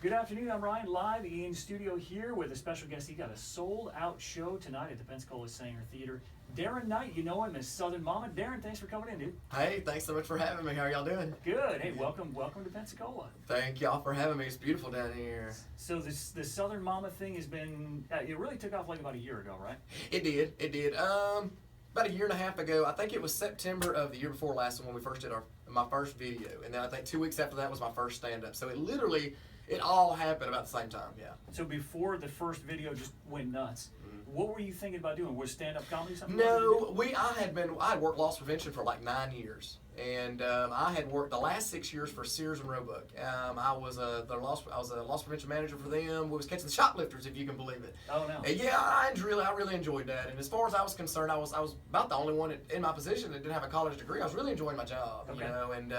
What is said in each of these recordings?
Good afternoon, I'm Ryan, live in studio here with a special guest. He got a sold-out show tonight at the Pensacola Sanger Theater. Darren Knight, you know him as Southern Mama. Darren, thanks for coming in, dude. Hey, thanks so much for having me. How are y'all doing? Good. Hey, welcome to Pensacola. Thank y'all for having me. It's beautiful down here. So the Southern Mama thing has been, it really took off like about a year ago, right? It did. About a year and a half ago, I think it was September of the year before last when we first did my first video. And then I think 2 weeks after that was my first stand-up. So it all happened about the same time, yeah. So before the first video just went nuts, what were you thinking about doing? Was stand-up comedy something? No, I had worked loss prevention for like 9 years, and I had worked the last 6 years for Sears and Roebuck. I was a loss prevention manager for them. We was catching the shoplifters, if you can believe it. Oh no. And yeah, I really enjoyed that. And as far as I was concerned, I was about the only one in my position that didn't have a college degree. I was really enjoying my job, Okay. you know. And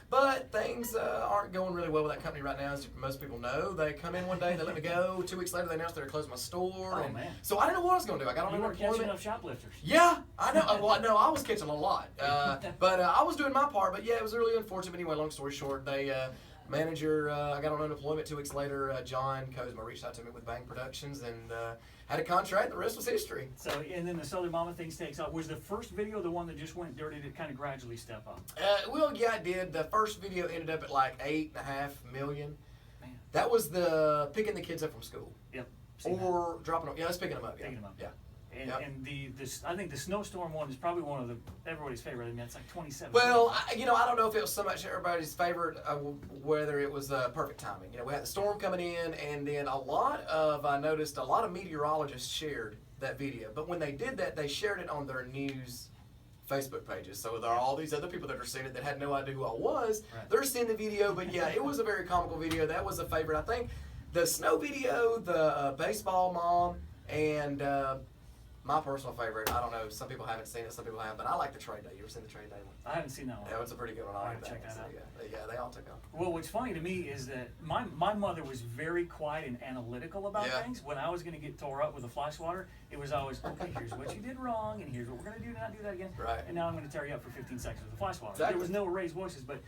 but things aren't going really well with that company right now, as most people know. They come in one day, they let me go. 2 weeks later, they announced they're closing my store. Oh, and man. So I didn't know what I was going to do. I got on You weren't catching unemployment. enough shoplifters. Yeah, I know. Well, no, I was catching a lot, but I was doing my part. But yeah, it was really unfortunate. But anyway, long story short, they manager. I got on unemployment 2 weeks later. John Kozma reached out to me with Bang Productions and had a contract. The rest was history. So, and then the Southern Mama thing takes off. Was the first video the one that just went dirty to kind of gradually step up? Well, yeah, it did. The first video ended up at like 8.5 million. Man. That was the picking the kids up from school. Yep. Or dropping them. Yeah, that's picking them up. Yeah. Picking them up. Yeah. And, Yep. and I think the snowstorm one is probably one of everybody's favorite. I mean, it's like 27. Well, I don't know if it was so much everybody's favorite, whether it was perfect timing. You know, we had the storm coming in, and then I noticed a lot of meteorologists shared that video. But when they did that, they shared it on their news Facebook pages. So there are all these other people that are seeing it that had no idea who I was. Right. They're seeing the video, but yeah, it was a very comical video. That was a favorite. I think the snow video, the baseball mom, and my personal favorite, I don't know, some people haven't seen it, some people have, but I like the trade day. You ever seen the trade day one? I haven't seen that one. Yeah, it's a pretty good one. I I'll like check that that one. out. So, yeah, they all took off. Well, what's funny to me is that my mother was very quiet and analytical about Yeah. things. When I was going to get tore up with a fly swatter, it was always, okay, here's what you did wrong, and here's what we're going to do to not do that again. Right. And now I'm going to tear you up for 15 seconds with a fly swatter. Exactly. There was no raised voices, but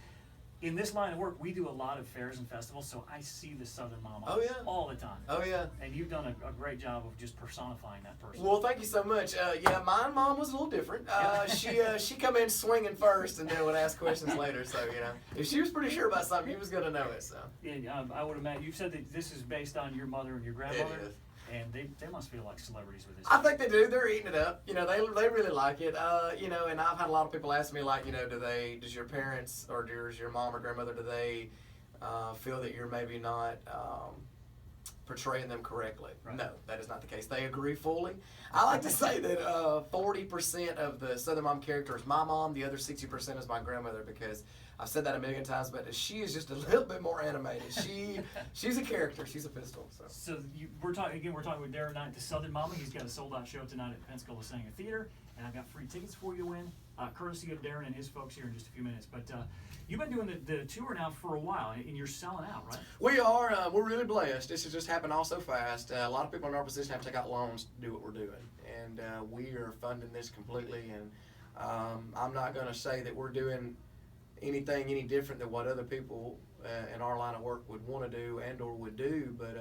in this line of work, we do a lot of fairs and festivals, so I see the Southern Mama Oh, yeah. all the time. Oh, yeah. And you've done a great job of just personifying that person. Well, thank you so much. Yeah, my mom was a little different. She come in swinging first and then would ask questions later. So, you know, if she was pretty sure about something, you was going to know it. So Yeah, I would imagine. You've said that this is based on your mother and your grandmother. It is. And they must feel like celebrities with this. I think they do. They're eating it up. You know, they really like it. You know, and I've had a lot of people ask me, like, you know, does your parents or does your mom or grandmother, do they feel that you're maybe not portraying them correctly? Right. No, that is not the case. They agree fully. I like to say that 40% of the Southern Mom character is my mom. The other 60% is my grandmother, because I've said that a million times, but she is just a little bit more animated. She's a character. She's a pistol. So we're talking with Darren Knight, the Southern Mama. He's got a sold-out show tonight at Pensacola Sanger Theater, and I've got free tickets for you to win, courtesy of Darren and his folks here in just a few minutes. But you've been doing the tour now for a while, and you're selling out, right? We are. We're really blessed. This has just happened all so fast. A lot of people in our position have to take out loans to do what we're doing, and we are funding this completely. And I'm not going to say that we're doing anything any different than what other people in our line of work would want to do and or would do, but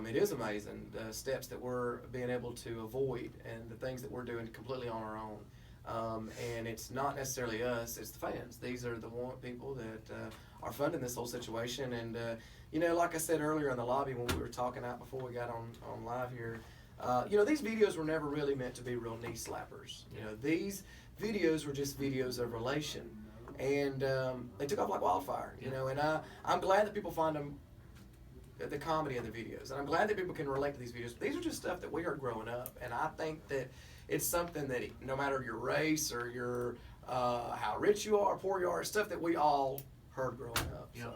it is amazing the steps that we're being able to avoid and the things that we're doing completely on our own. And it's not necessarily us, it's the fans. These are the people that are funding this whole situation. And you know, like I said earlier in the lobby when we were talking out before we got on live here, you know, these videos were never really meant to be real knee slappers. You know, these videos were just videos of relation. And they took off like wildfire, you know, and I'm glad that people find them, the comedy in the videos, and I'm glad that people can relate to these videos. But these are just stuff that we heard growing up, and I think that it's something that no matter your race or your how rich you are, poor you are, it's stuff that we all heard growing up. Yeah. So.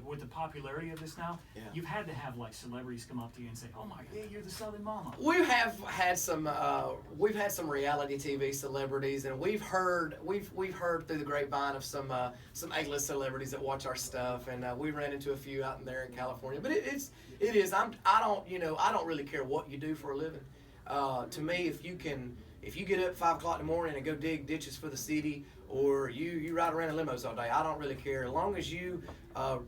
With the popularity of this now, Yeah. You've had to have like celebrities come up to you and say, "Oh my, yeah, you're the Southern Mama." We have had some. We've had some reality TV celebrities, and we've heard through the grapevine of some A-list celebrities that watch our stuff, and we ran into a few out in there in California. But it is. I don't really care what you do for a living. To me, if you get up 5 o'clock in the morning and go dig ditches for the city, or you ride around in limos all day. I don't really care. As long as you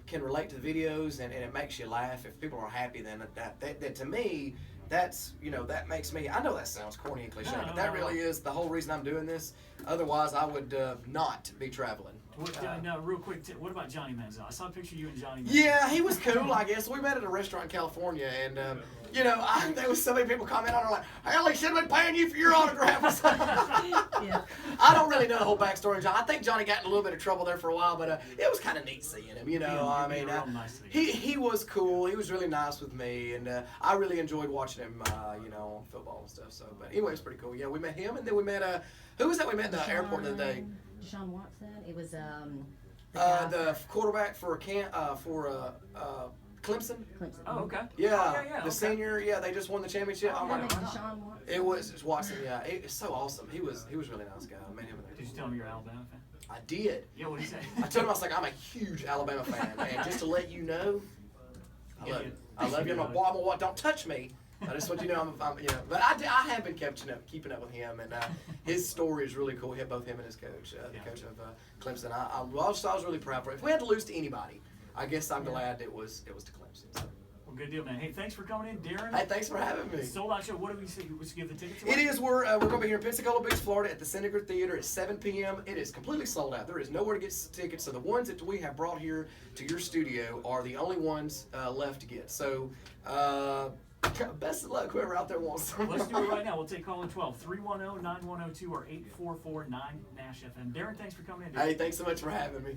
can relate to the videos and it makes you laugh, if people are happy, then that to me, that's, that makes me, I know that sounds corny and cliche, but that really is the whole reason I'm doing this. Otherwise, I would not be traveling. Now, real quick, what about Johnny Manziel? I saw a picture of you and Johnny Manziel. Yeah, he was cool, I guess. We met at a restaurant in California, and, there was so many people comment on it, like, hell, he should have been paying you for your autograph or something. Yeah. I don't really know the whole backstory of John. I think Johnny got in a little bit of trouble there for a while, but it was kind of neat seeing him, he was cool. He was really nice with me, and I really enjoyed watching him, on football and stuff. So, but anyway, it was pretty cool. Yeah, we met him, and then we met, who was that we met in the airport the other day? Deshaun Watson. It was The quarterback for Clemson. Clemson. Oh, okay. Yeah, okay. senior. Yeah, they just won the championship. Oh, I'm like, Deshaun Watson. it was Watson. Yeah, it's so awesome. He was a really nice guy. I met him. Did you tell him you're an Alabama fan? I did. Yeah, what did he say? I told him, I was like, I'm a huge Alabama fan, and just to let you know, I love you. I'm don't touch me. I just want you to know but I have been keeping up with him, and his story is really cool. Both him and his coach, the coach of Clemson. I was really proud for it. If we had to lose to anybody, I guess I'm glad it was to Clemson. So. Well, good deal, man. Hey, thanks for coming in, Darren. Hey, thanks for having me. Sold out show. What do we say? Let's give the tickets away? It is. We're going to be here in Pensacola Beach, Florida, at the Seneca Theater at 7 p.m. It is completely sold out. There is nowhere to get tickets. So the ones that we have brought here to your studio are the only ones left to get. So. Best of luck, whoever out there wants them. Let's do it right now. We'll take call in 310-9102 or 844-9-NASH FM. Darren, thanks for coming in. Hey, thanks so much for having me.